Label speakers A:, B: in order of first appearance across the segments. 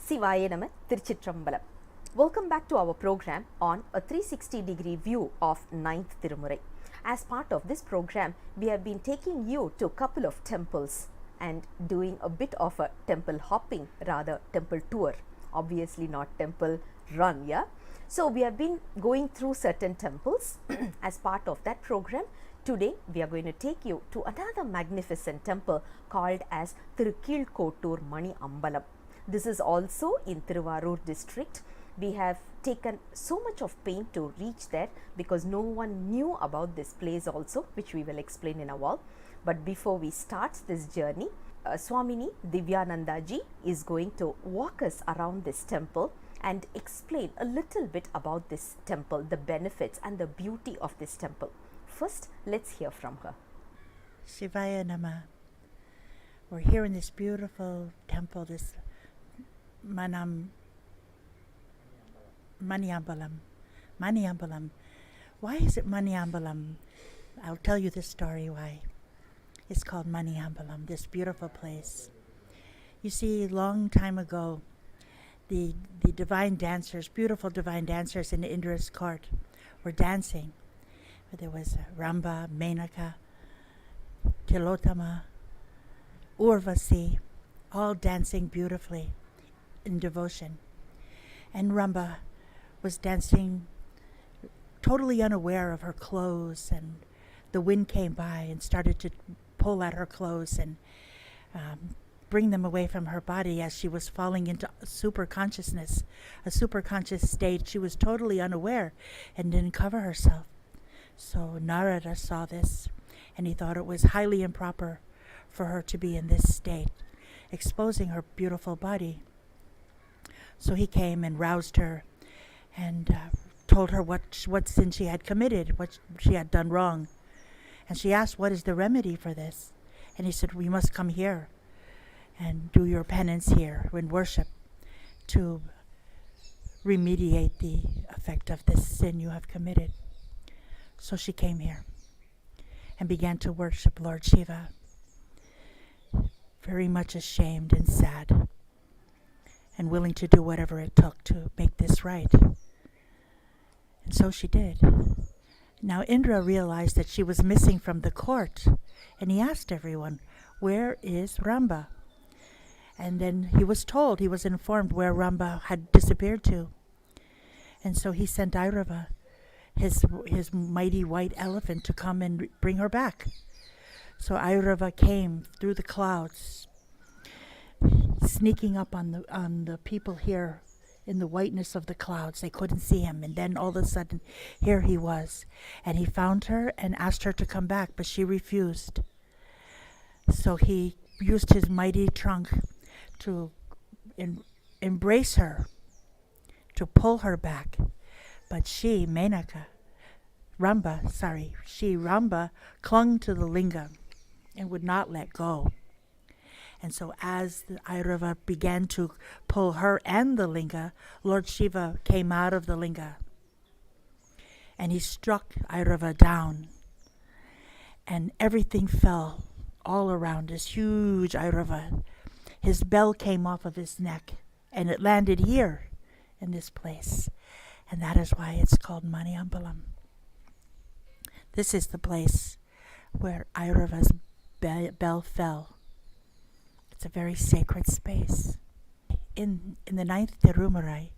A: Sivaya Nama Tiruchitrambalam. Welcome back to our program on a 360-degree view of 9th Thirumurai. As part of this program, we have been taking you to a couple of temples and doing a bit of a temple hopping, rather temple tour. Obviously not temple run, yeah? So we have been going through certain temples. As part of that program, today we are going to take you to another magnificent temple called as Thiru Keezhkottur Maniyambalam. This is also in Thiruvarur district. We have taken so much of pain to reach there because no one knew about this place also, which we will explain in a while. But before we start this journey, Swamini Divyananda ji is going to walk us around this temple and explain a little bit about this temple, the benefits and the beauty of this temple. First, let's hear from her.
B: Shivaya Nama. We're here in this beautiful temple, this Maniyambalam. Why is it Maniyambalam? I'll tell you the story why. It's called Maniyambalam, this beautiful place. You see, long time ago, the divine dancers, beautiful divine dancers in Indra's court were dancing. There was Ramba, Menaka, Tilottama, Urvasi, all dancing beautifully in devotion. And Ramba was dancing totally unaware of her clothes, and the wind came by and started to pull at her clothes and bring them away from her body as she was falling into super consciousness, a super conscious state. She was totally unaware and didn't cover herself. So Narada saw this, and he thought it was highly improper for her to be in this state, exposing her beautiful body. So he came and roused her and told her what sin she had committed, what she had done wrong. And she asked, what is the remedy for this? And he said, we must come here and do your penance here in worship to remediate the effect of this sin you have committed. So she came here and began to worship Lord Shiva, very much ashamed and sad, and willing to do whatever it took to make this right. And so she did. Now Indra realized that she was missing from the court, and he asked everyone, where is Ramba? And then he was informed where Ramba had disappeared to. And so he sent Airava, his mighty white elephant, to come and bring her back. So Airava came through the clouds, sneaking up on the people here in the whiteness of the clouds. They couldn't see him, and then all of a sudden here he was, and he found her and asked her to come back, but she refused. So he used his mighty trunk to embrace her, to pull her back, but she, Ramba clung to the linga and would not let go. And so as the Airava began to pull her and the linga, Lord Shiva came out of the linga. And he struck Airava down. And everything fell all around this huge Airava. His bell came off of his neck, and it landed here in this place. And that is why it's called Maniyambalam. This is the place where Airava's bell fell. It's a very sacred space. In the 9th Thirumurai,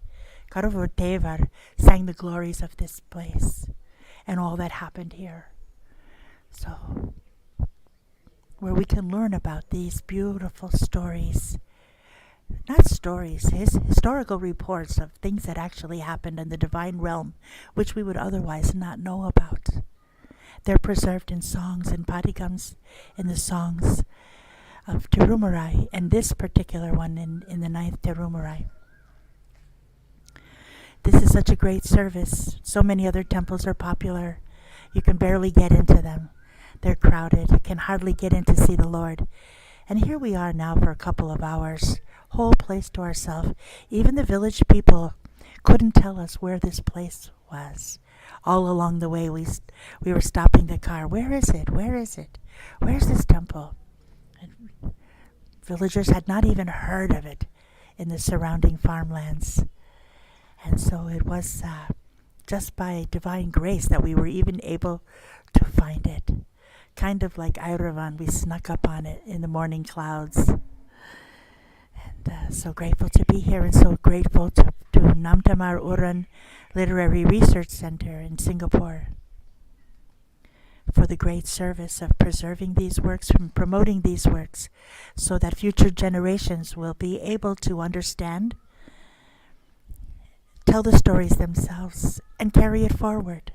B: Karuvatevar sang the glories of this place and all that happened here. So, where we can learn about these beautiful stories, not stories, historical reports of things that actually happened in the divine realm, which we would otherwise not know about. They're preserved in songs and padigams, in the songs of Thirumurai, and this particular one in the 9th Thirumurai. This is such a great service. So many other temples are popular. You can barely get into them. They're crowded. You can hardly get in to see the Lord. And here we are now for a couple of hours, whole place to ourselves. Even the village people couldn't tell us where this place was. All along the way we were stopping the car. Where is it? Where is it? Where's this temple? And villagers had not even heard of it. in the surrounding farmlands. And so it was just by divine grace that we were even able to find it. Kind of like Airavan, we snuck up on it in the morning clouds. And so grateful to be here, and so grateful to Namthamar Ooran Literary Research Center in Singapore for the great service of preserving these works and promoting these works so that future generations will be able to understand, tell the stories themselves, and carry it forward.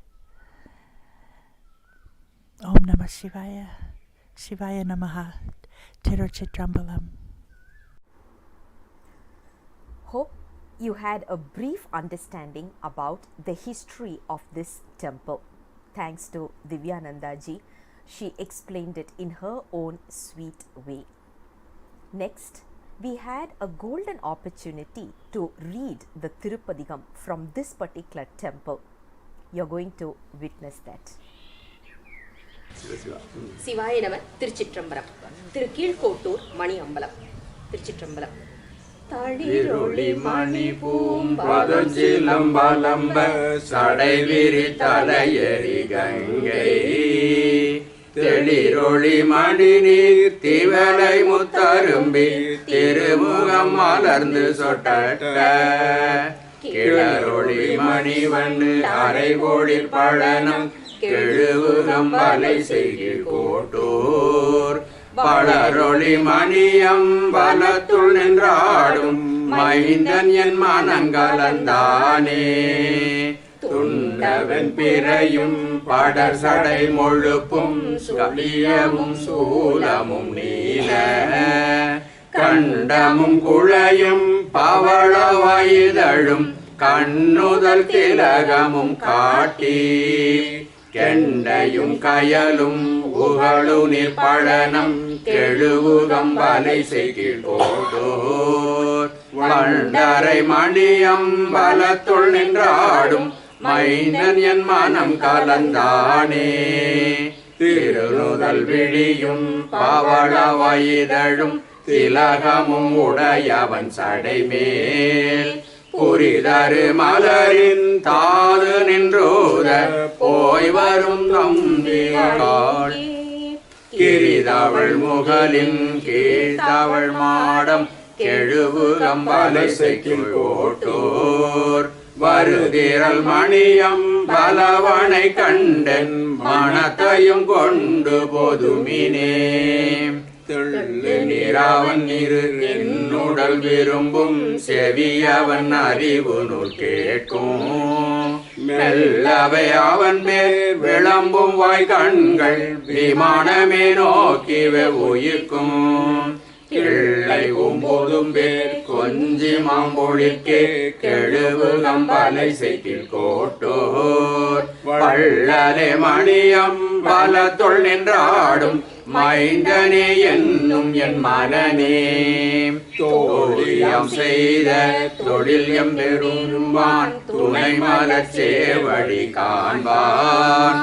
B: Om Namah Shivaya, Shivaya Namaha, Thiru Keezhkottur Maniyambalam.
A: Hope you had a brief understanding about the history of this temple. Thanks to Divyananda ji, she explained it in her own sweet way. Next, we had a golden opportunity to read the Thirupadigam from this particular temple. You're going to witness that.
C: சிவாய நம. திருச்சிற்றம்பலம். திரு கீழ்கோட்டூர் மணியம்பலம். திருச்சிற்றம்பலம். தளிரொளி மணி பூம்பதஞ்சிலம்பலம்ப சடைவிரி தலையெறி கங்கை தெளிரொளி மணி நீர் திவலை முத்தரும்பி திருமுகம் மலர்ந்து சொட்ட கிளரொளி மணிவண்ணு அரைகோளில் பழனம் கெழுவுகம் வலை செய்கில் கோட்டூர் பலரொளி மணியம் பலத்துள் நின்றாடும் மைந்தன் என் மனங்கலந்தானே துண்டவன் பிறையும் படர் சடை மொழுப்பும் கலியமும் சூலமும் நீல கண்டமும் குழையும் பவள வயதழும் கண்ணுதல் திலகமும் காட்டி கெண்டையும் கயலும் உகழு நீர் பழனம் கெழுவுகம் வலை செய்கில் கோட்டூர் வண்டரை மணியம் பலத்துள் நின்றாடும் மைந்தன் என் மனம் கலந்தானே திருநுதல் விழியும் பவள வயதழும் திலகமும் உடையவன் சடைமேல் புரிதரு மலரின் தாது நின்றோத போய் வரும் நம்பிகாள் கிரிதவள் முகலின் கீழ்த்தவள் மாடம் கெழுவுகம் வலை செய்கில் கோட்டூர் வருதிரல் மணியம் பலவனை கண்டன் மனத்தையும் கொண்டு போதுமினே தெள்ளு நீராவன் இரு என்னுடல் விரும்பும் செவியவன் அறிவு நூல் கேட்கும் மெல்லவை அவன் மேல் விளம்பும் வாய் கண்கள் விமானமே நோக்கி உயிர்க்கும் கிள்ளை ஒம்போதும் பேர் கொஞ்சி மாம்பொழிக்கே கெழுவுகம் வலை செய்கில் கோட்டூர் வள்ளலே மணியம் பலத்துள் நின்றாடும் மைந்தனே என்னும் என் மனனே தோழியம் செய்த தொழில் எம்பெருமான் துணை மலர் சேவடி காண்பான்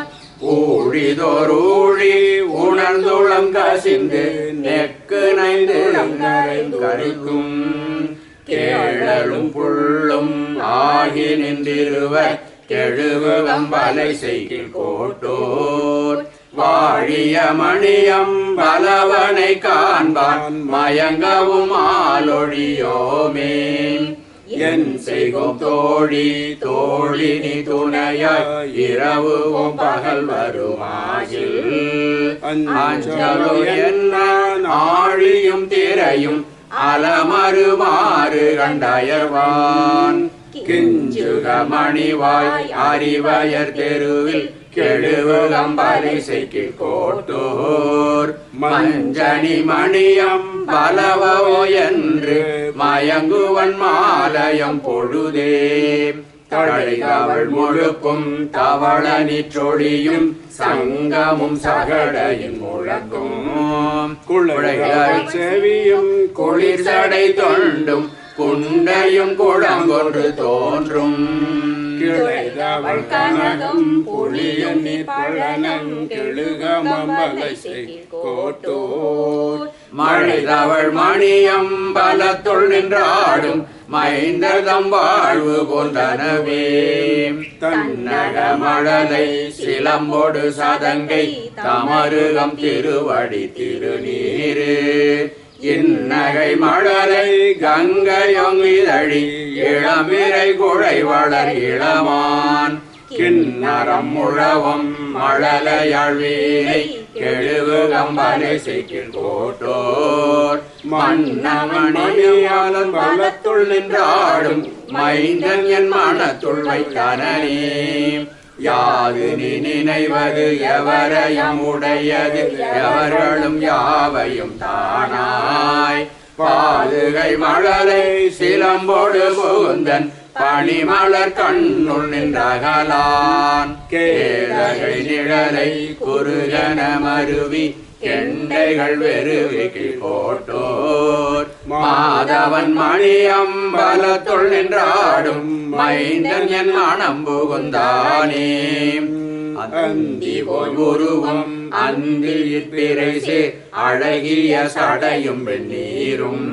C: ஊழிதோரூழி உணர்ந்துளம் கசிந்து நெக்கு நைந்து கரைக்கும் கேழலும் புள்ளும் ஆகி நின்றிருவர் கெழுவுகம் வலை செய்கில் கோட்டூர் வாழிய மணியம் பலவனை காண்பான் மயங்கவும் ஆலொழியோமே என் செய்கும் தோழி தோழினி துணையாய் இரவுவும் பகல் வருமாயில் அஞ்சலோ என்ன ஆழியும் திரையும் அலமருமாறு கண்டயர்வான் கிஞ்சுக மணிவாய் அறிவயர் தெருவில் கெழுவுகம் வலை செய்கில் கோட்டூர் மஞ்சனி மணியம் பலவோ என்று மயங்குவன் மாலயம் பொழுதே தழைதவள் முழுப்பும் தவள நிற்றொழியும் சங்கமும் சகடையும் முழக்கும் குழைகள் செவியும் குளிர் சடை தொண்டும் குண்டையும் குளங்கொன்று தோன்றும் கிளைதவள் கனகம் பொழியும் நீர் பழனம் கெழுகமலை கோட்டூர் மழைதவள் மணியம்பலத்துள் நின்றாடும் மைந்ததம் வாழ்வு போன்றனவே தன்னக மழலை சிலம்பொடு சதங்கை தமருகம் திருவடி திருநீரு இன்னகை மழலை கங்கையொங்கிதழி இளமிரை குழை வளர் இளமான் கிண்ணறம் முழவம் மழலையாழ்வீரை கெழுவு கம்பலை செய்கில் கோட்டோர் மன்னமணியாளன் பலத்துள் நின்றாடும் மைந்தன் என் மனத்துள் வைத்தனே யாது நீ நினைவது எவரையும் உடையது எவர்களும் யாவையும் தானாய் பாதுகை மழலை சிலம்போடு புகுந்தன் பனிமலர் கண்ணுள் நின்றகலான் கேழகை நிழலை குறுகன மருவி கெண்டைகள் வெறுவிக்கு கோட்டோர் மாதவன் மணியம்பலத்துள் நின்றாடும் மைந்தன் என் மனம் புகுந்தானே அந்தி போய் உருவம் அந்தியில் பிறைசே அழகிய சடையும் வெந்நீரும்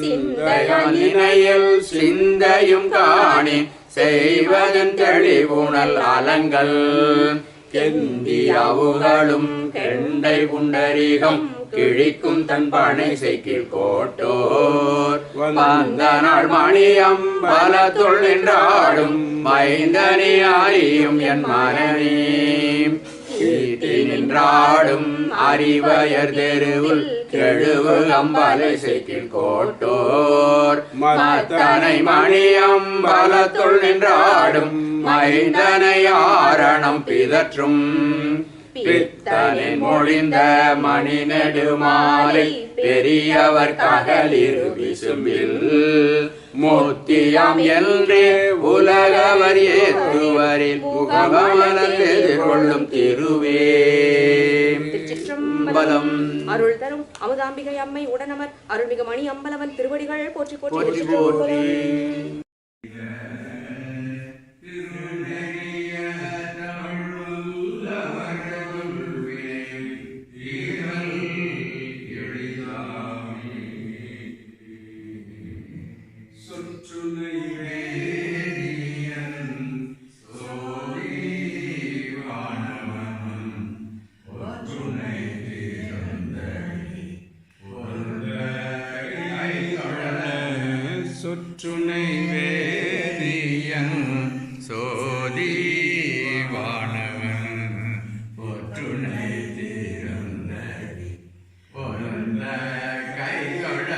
C: சிந்தையில் சிந்தையும் காணி செய்வதன் தெளிவுணல் அலங்கள் கெந்தி அவுகளும் கெண்டை புண்டரிகம் கிழிக்கும் தன் பனை செய்கில் கோட்டோர் வந்த நாள் மணியம்பலத்துள் நின்றாடும் மைந்தனி அறியும் என் மனநீ ஈட்டி நின்றாடும் அறிவயர் தெருவில் கெழுவு அம்பலை செய்கில் கோட்டோர் மத்தனை மணியம்பலத்துள் நின்றாடும் மைந்தனை ஆரணம் பிதற்றும் பித்தனின் மொழிந்த மணி நெடுமாலை பெரியவர் ககலிரு விசும்பில் மூர்த்தியாம் என்றே உலகவர் ஏத்துவரில் முகமலர் எதிர்கொள்ளும் திருவே
A: திருச்சிற்றம்பலம். அருள் தரும் அமுதாம்பிகை அம்மை உடனமர் அருள்மிகு மணி அம்பலவன் திருவடிகள் போற்றி போற்றி போற்றி.
C: சுற்றுனை வேதியன் சோதி வானவன் ஒற்றுனை திறந்தடி பொருந்த கைகொட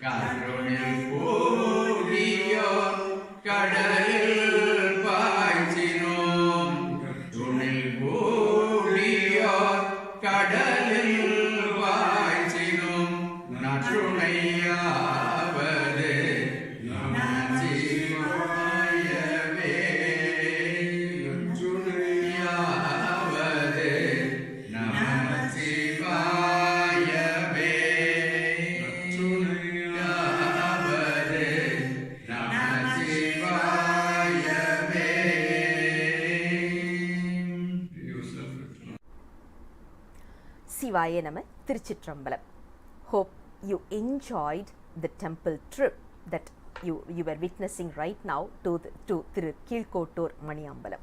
C: கருணில் கூடியோர் கடலில் பாய்ச்சினோம் துணில் கூடியோர் கடலில் பாய்ச்சினோம் நற்றுணையா
A: சிவாய நம. திருச்சிற்றம்பலம். Hope you enjoyed the temple trip that you were witnessing right now to Thiru Keezhkottur Maniyambalam.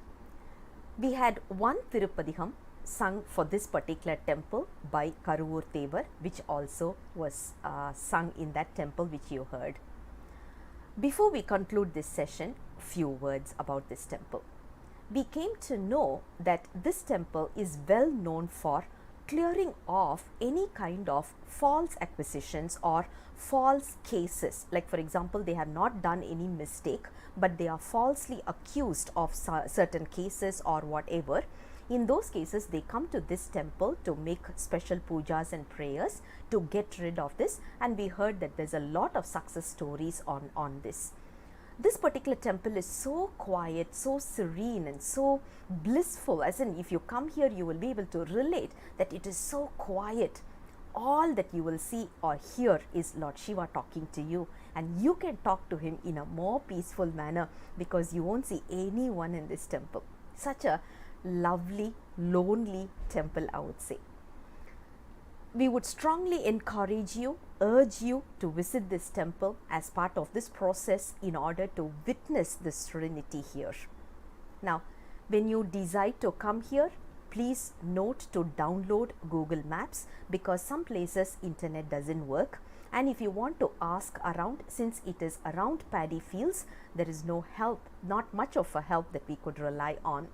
A: We had one Thirupadigam sung for this particular temple by Karuvur Devar, which also was sung in that temple which you heard. Before we conclude this session, few words about this temple. We came to know that this temple is well known for clearing off any kind of false acquisitions or false cases. Like for example, they have not done any mistake, but they are falsely accused of certain cases or whatever. In those cases, they come to this temple to make special pujas and prayers to get rid of this, and we heard that there's a lot of success stories on this. This particular temple is so quiet, so serene and so blissful, as in if you come here you will be able to relate that it is so quiet. all that you will see or hear is Lord Shiva talking to you, and you can talk to him in a more peaceful manner because you won't see anyone in this temple. Such a lovely, lonely temple, I would say. We would strongly encourage you, urge you to visit this temple as part of this process in order to witness the serenity here. Now, when you decide to come here, please note to download Google Maps because some places internet doesn't work, and if you want to ask around, since it is around paddy fields, there is no help, not much of a help that we could rely on.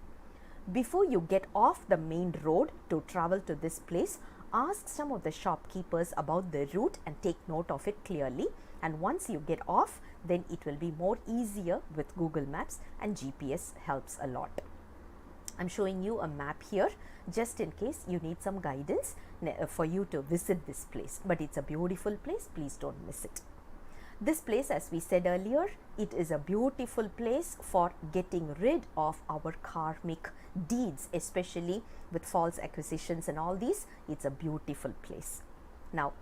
A: Before you get off the main road to travel to this place, ask some of the shopkeepers about the route and take note of it clearly, and once you get off, then it will be more easier with Google Maps, and GPS helps a lot. I'm showing you a map here just in case you need some guidance for you to visit this place, but it's a beautiful place, please don't miss it. This place, as we said earlier, it is a beautiful place for getting rid of our karmic deeds, especially with false acquisitions and all these. It's a beautiful place. Now,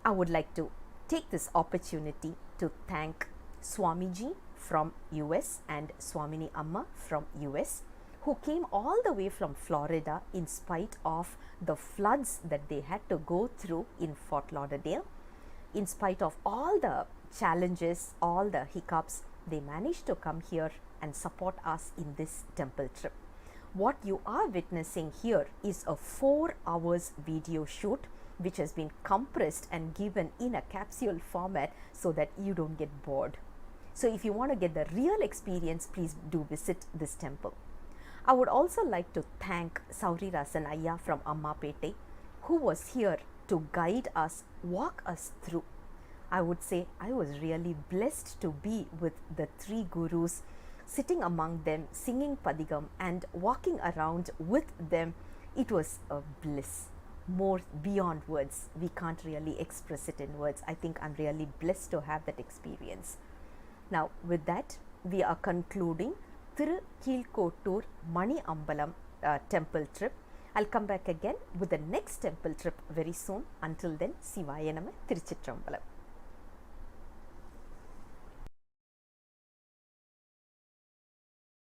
A: I would like to take this opportunity to thank Swamiji from US and Swamini Amma from US, who came all the way from Florida in spite of the floods that they had to go through in Fort Lauderdale. In spite of all the challenges, all the hiccups, they managed to come here and support us in this temple trip. What you are witnessing here is a 4 hours video shoot which has been compressed and given in a capsule format so that you don't get bored. So if you want to get the real experience, please do visit this temple. I would also like to thank Sauri Rajan Ayya from Ammapettai, who was here to guide us, walk us through. I would say I was really blessed to be with the 3 gurus, sitting among them, singing Padigam and walking around with them. It was a bliss, more beyond words. We can't really express it in words. I think I'm really blessed to have that experience. Now, with that, we are concluding Thiru Keezhkottur Maniyambalam temple trip. I'll come back again with the next temple trip very soon. Until then, Sivaya Nama, Tiruchitrambalam.